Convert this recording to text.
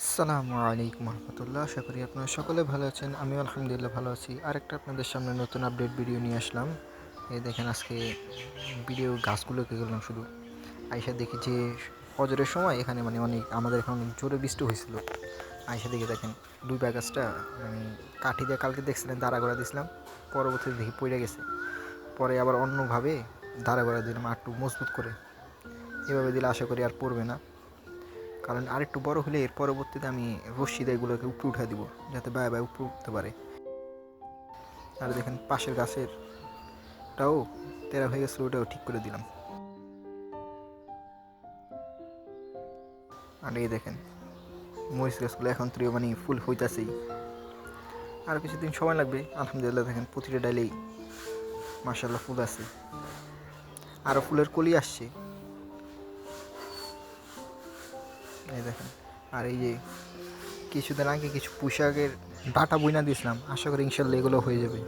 আসসালামু আলাইকুম রহমতুল্লাহ। আশা করি আপনারা সকলে ভালো আছেন। আমিও আলহামদুলিল্লাহ ভালো আছি। আরেকটা আপনাদের সামনে নতুন আপডেট ভিডিও নিয়ে আসলাম। এই দেখেন আজকে ভিডিও গাছগুলোকে গেলাম শুধু আইসা দেখি যে ফজরের সময় এখানে অনেক আমাদের এখানে অনেক জোরে বৃষ্টি হয়েছিল। আইসা দেখে দেখেন দুইটা গাছটা কাঠি দিয়ে কালকে দেখছিলেন দাঁড়া করে দিয়েছিলাম, পরবর্তীতে দেখি পড়ে গেছে। পরে আবার অন্যভাবে দাঁড়া করে দিলাম আর একটু মজবুত করে। এভাবে দিলে আশা করি আর পড়বে না, কারণ আরেকটু বড় হলে এর পরবর্তীতে আমি রশ্মি দিয়ে এগুলোকে উপরে উঠে দিব যাতে বায়ে বায়ে উপরে উঠতে পারে। আর দেখেন পাশের গাছেরটাও তেরা হয়ে গেছিলো, ওটাও ঠিক করে দিলাম। আর এই দেখেন মরিচ গাছগুলো এখন তো ফুল হইতাছেই, আরও কিছুদিন সময় লাগবে। আলহামদুলিল্লাহ দেখেন প্রতিটা ডালেই মাশাল্লাহ ফুল আছে, আরও ফুলের কলি আসছে। এই দেখেন, আর এই যে কিছুদিন আগে কিছু পোশাকের ডাটা বইনা দিয়েছিলাম, আশা করি ইনশাল্লাহ এগুলো হয়ে যাবে।